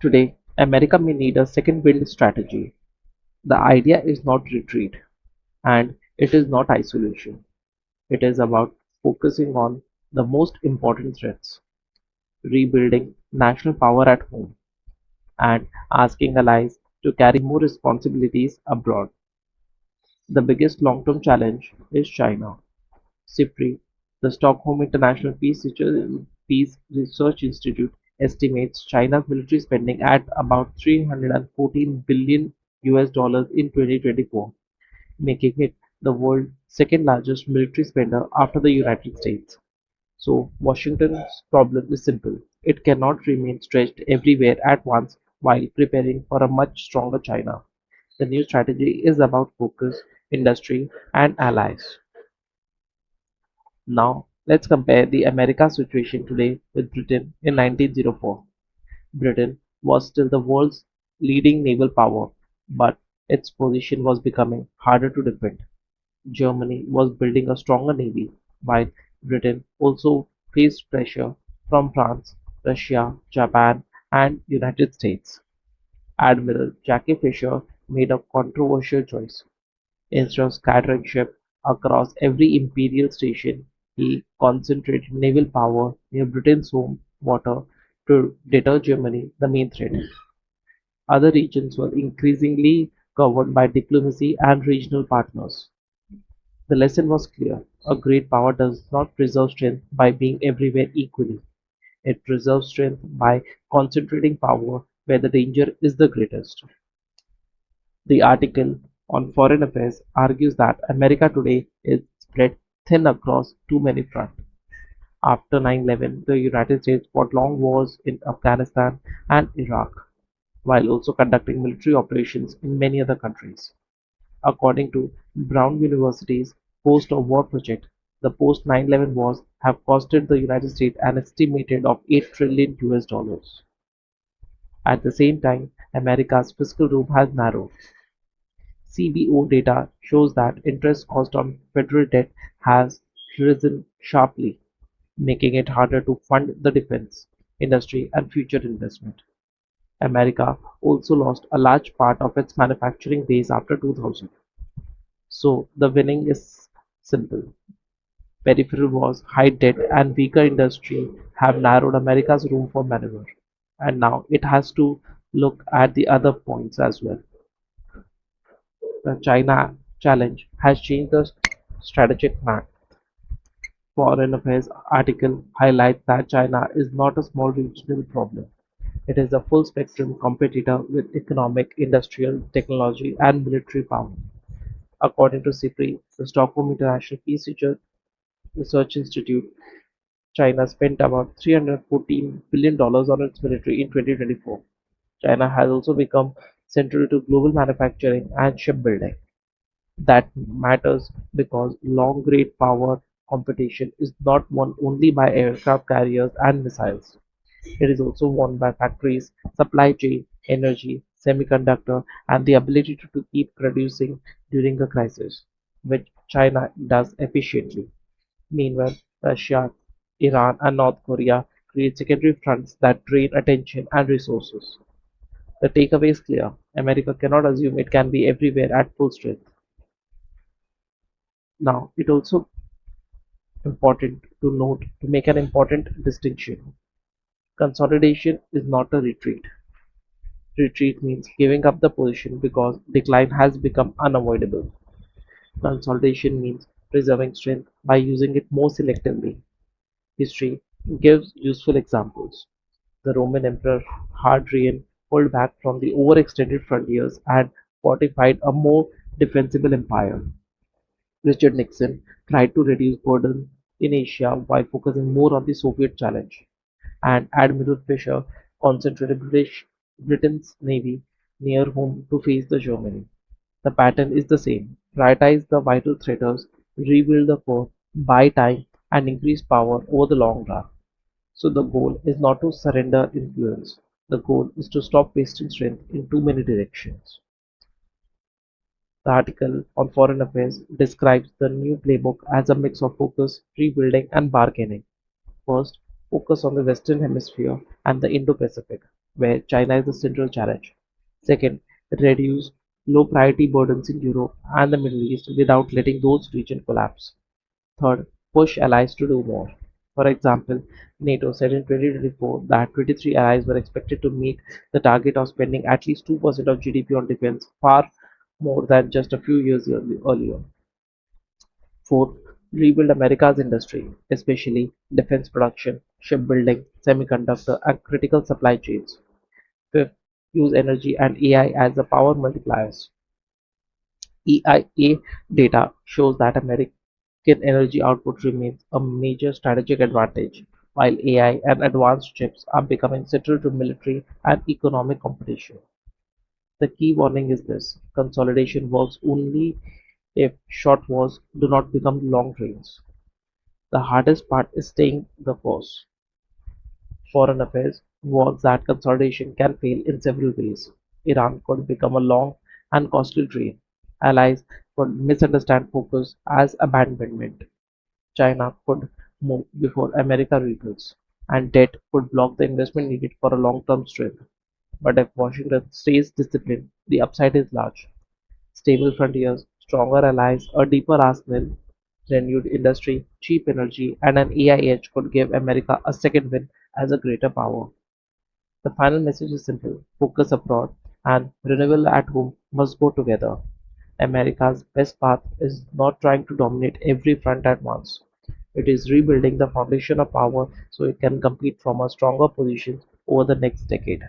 Today, America may need a second wind strategy. The idea is not retreat, and it is not isolation. It is about focusing on the most important threats, rebuilding national power at home, and asking allies to carry more responsibilities abroad. The biggest long-term challenge is China. SIPRI, the Stockholm International Peace Research Institute, estimates China's military spending at about 314 billion US dollars in 2024, making it the world's second largest military spender after the United States. So Washington's problem is simple. It cannot remain stretched everywhere at once while preparing for a much stronger China. The new strategy is about focus, industry, and allies. Now, let's compare the America situation today with Britain in 1904. Britain was still the world's leading naval power, but its position was becoming harder to defend. Germany was building a stronger navy, while Britain also faced pressure from France, Russia, Japan, and United States. Admiral Jackie Fisher made a controversial choice. Instead of scattering ships across every imperial station, he concentrated naval power near Britain's home water to deter Germany, the main threat. Other regions were increasingly governed by diplomacy and regional partners. The lesson was clear: a great power does not preserve strength by being everywhere equally. It preserves strength by concentrating power where the danger is the greatest. The article on foreign affairs argues that America today is spread thin across too many fronts. After 9/11, the United States fought long wars in Afghanistan and Iraq, while also conducting military operations in many other countries. According to Brown University's Post-War Project, the post-9/11 wars have costed the United States an estimated of 8 trillion US dollars. At the same time, America's fiscal room has narrowed. CBO data shows that interest cost on federal debt has risen sharply, making it harder to fund the defense industry and future investment. America also lost a large part of its manufacturing base after 2000. So the winning is simple. Peripheral wars, high debt, and weaker industry have narrowed America's room for maneuver. And now it has to look at the other points as well. The China challenge has changed the strategic map. Foreign Affairs article highlights that China is not a small regional problem. It is a full-spectrum competitor with economic, industrial, technology, and military power. According to SIPRI, the Stockholm International Peace Research Institute, China spent about $314 billion on its military in 2024. China has also become central to global manufacturing and shipbuilding. That matters because long-range power competition is not won only by aircraft carriers and missiles. It is also won by factories, supply chain, energy, semiconductor, and the ability to keep producing during a crisis, which China does efficiently. Meanwhile, Russia, Iran, and North Korea create secondary fronts that drain attention and resources. The takeaway is clear: America cannot assume it can be everywhere at full strength. Now, it also important to note to make an important distinction. Consolidation is not a retreat. Retreat means giving up the position because decline has become unavoidable. Consolidation means preserving strength by using it more selectively. History gives useful examples. The Roman Emperor Hadrian pulled back from the overextended frontiers and fortified a more defensible empire. Richard Nixon tried to reduce burden in Asia while focusing more on the Soviet challenge, and Admiral Fisher concentrated Britain's navy near home to face the Germany. The pattern is the same: prioritize the vital threats, rebuild the core, buy time, and increase power over the long run. So the goal is not to surrender influence. The goal is to stop wasting strength in too many directions. The article on foreign affairs describes the new playbook as a mix of focus, rebuilding, and bargaining. First, Focus on the Western Hemisphere and the Indo-Pacific, where China is the central challenge. Second, reduce low-priority burdens in Europe and the Middle East without letting those regions collapse. Third, push allies to do more. For example, NATO said in 2024 that 23 allies were expected to meet the target of spending at least 2% of GDP on defense, far more than just a few years earlier. Fourth, rebuild America's industry, especially defense production, shipbuilding, semiconductor, and critical supply chains. Fifth, use energy and AI as the power multipliers. EIA data shows that American energy output remains a major strategic advantage, while AI and advanced chips are becoming central to military and economic competition. The key warning is this: consolidation works only if short wars do not become long trains. The hardest part is staying the course. Foreign affairs warns that consolidation can fail in several ways. Iran could become a long and costly drain. Allies could misunderstand focus as abandonment. China could move before America rebuilds, and debt could block the investment needed for a long-term strength. But if Washington stays disciplined, the upside is large. Stable frontiers, stronger allies, a deeper arsenal, renewed industry, cheap energy, and an AI edge could give America a second win as a greater power. The final message is simple: focus abroad and renewal at home must go together. America's best path is not trying to dominate every front at once. It is rebuilding the foundation of power so it can compete from a stronger position over the next decade.